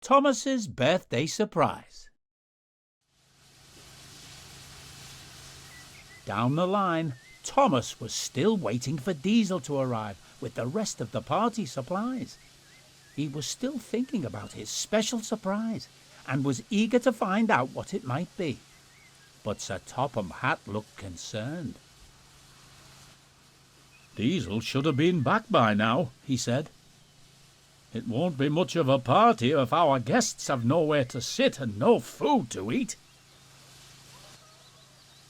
Thomas's birthday surprise. Down the line, Thomas was still waiting for Diesel to arrive with the rest of the party supplies. He was still thinking about his special surprise and was eager to find out what it might be. But Sir Topham Hatt looked concerned. "Diesel should have been back by now," he said. "It won't be much of a party if our guests have nowhere to sit and no food to eat."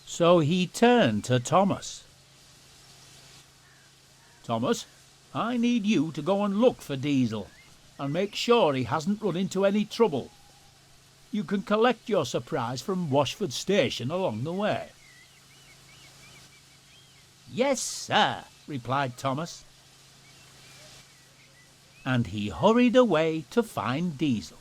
So he turned to Thomas. "Thomas, I need you to go and look for Diesel and make sure he hasn't run into any trouble. You can collect your surprise from Washford Station along the way." "Yes, sir," replied Thomas. And he hurried away to find Diesel.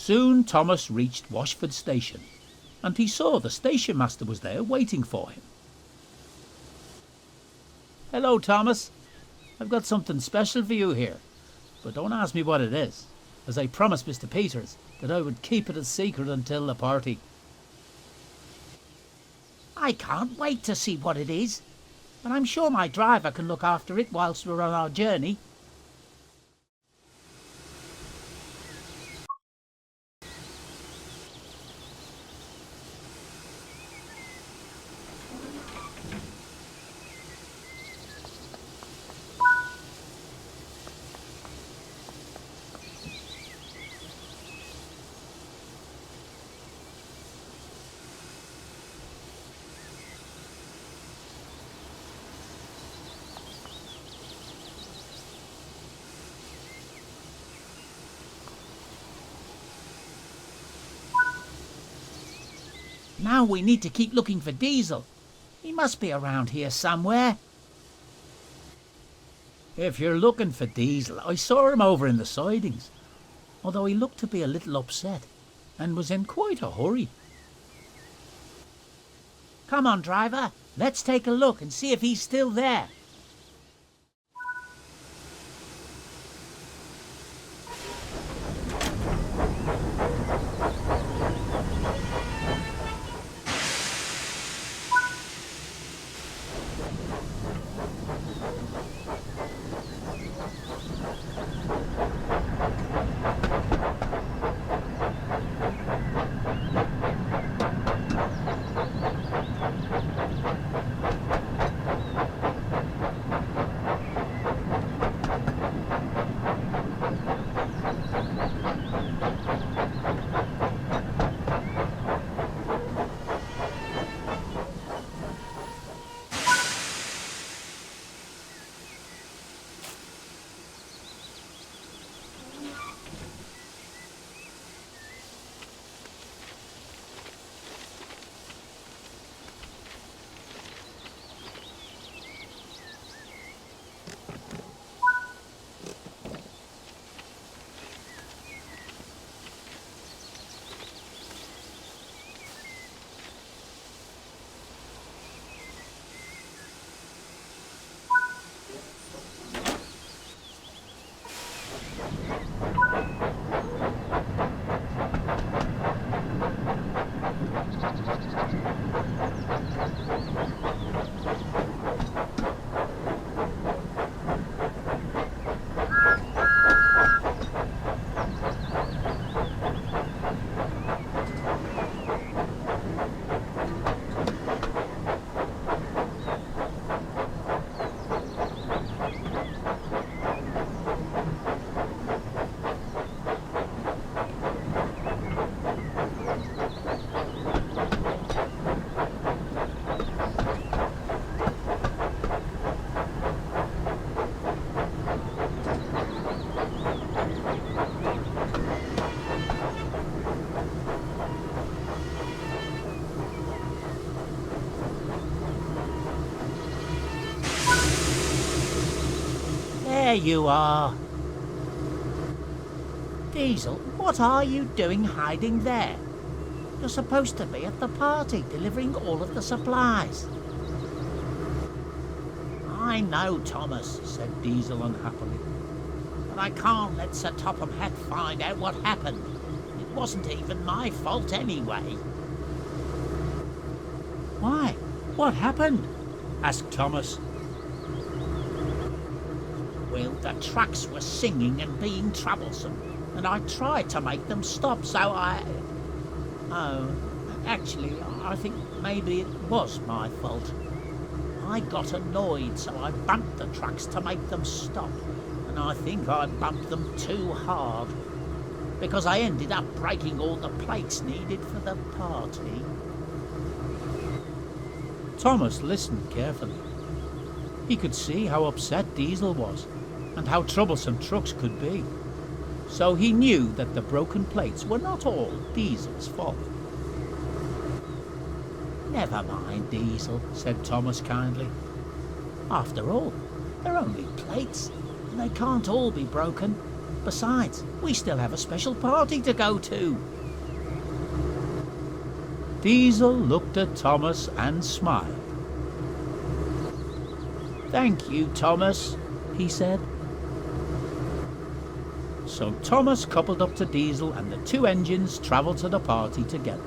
Soon Thomas reached Washford Station, and he saw the station master was there waiting for him. "Hello, Thomas. I've got something special for you here, but don't ask me what it is, as I promised Mr. Peters that I would keep it a secret until the party." I can't wait to see what it is, and I'm sure my driver can look after it whilst we're on our journey. Now we need to keep looking for Diesel. He must be around here somewhere. If you're looking for Diesel, I saw him over in the sidings, although he looked to be a little upset and was in quite a hurry. Come on, driver. Let's take a look and see if he's still there. There you are. Diesel, what are you doing hiding there? You're supposed to be at the party delivering all of the supplies. "I know, Thomas," said Diesel unhappily, But I can't let Sir Topham Hatt find out what happened. It wasn't even my fault anyway. "Why? What happened?" asked Thomas. Well, the trucks were singing and being troublesome, and I tried to make them stop, so Oh, actually, I think maybe it was my fault. I got annoyed, so I bumped the trucks to make them stop, and I think I bumped them too hard, because I ended up breaking all the plates needed for the party. Thomas listened carefully. He could see how upset Diesel was, and how troublesome trucks could be. So he knew that the broken plates were not all Diesel's fault. Never mind, Diesel, said Thomas kindly. After all, they're only plates, and they can't all be broken. Besides, we still have a special party to go to. Diesel looked at Thomas and smiled. "Thank you, Thomas," he said. So Thomas coupled up to Diesel and the two engines travelled to the party together.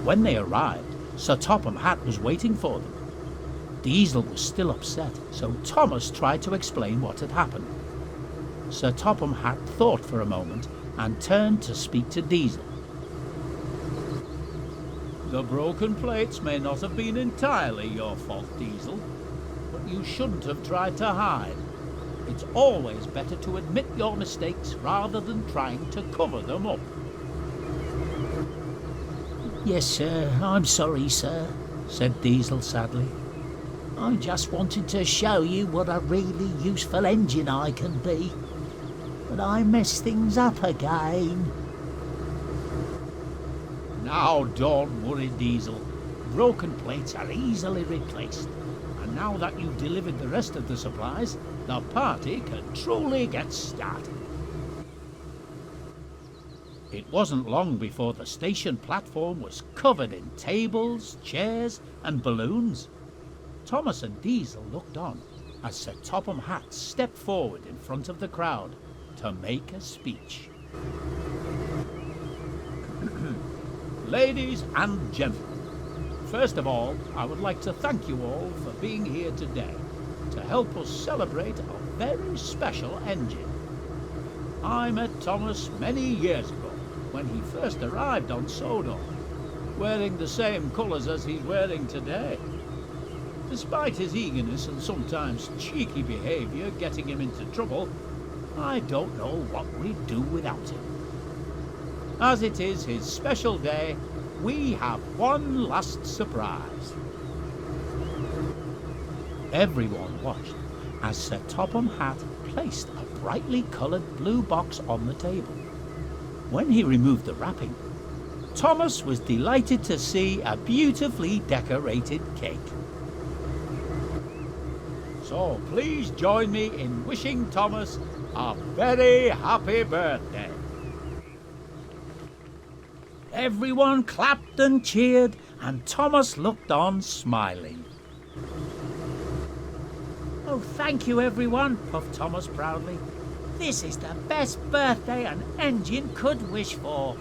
When they arrived, Sir Topham Hatt was waiting for them. Diesel was still upset, so Thomas tried to explain what had happened. Sir Topham Hatt thought for a moment and turned to speak to Diesel. The broken plates may not have been entirely your fault, Diesel, but you shouldn't have tried to hide. It's always better to admit your mistakes rather than trying to cover them up. Yes, sir, I'm sorry, sir, said Diesel sadly. I just wanted to show you what a really useful engine I can be. But I messed things up again. Now don't worry, Diesel. Broken plates are easily replaced. And now that you've delivered the rest of the supplies, the party can truly get started. It wasn't long before the station platform was covered in tables, chairs, and balloons. Thomas and Diesel looked on as Sir Topham Hatt stepped forward in front of the crowd to make a speech. Ladies and gentlemen, first of all, I would like to thank you all for being here today to help us celebrate a very special engine. I met Thomas many years ago when he first arrived on Sodor, wearing the same colours as he's wearing today. Despite his eagerness and sometimes cheeky behaviour getting him into trouble, I don't know what we'd do without him. As it is his special day, we have one last surprise. Everyone watched as Sir Topham Hatt placed a brightly coloured blue box on the table. When he removed the wrapping, Thomas was delighted to see a beautifully decorated cake. So please join me in wishing Thomas a very happy birthday. Everyone clapped and cheered, and Thomas looked on smiling. Oh, thank you, everyone, puffed Thomas proudly. This is the best birthday an engine could wish for.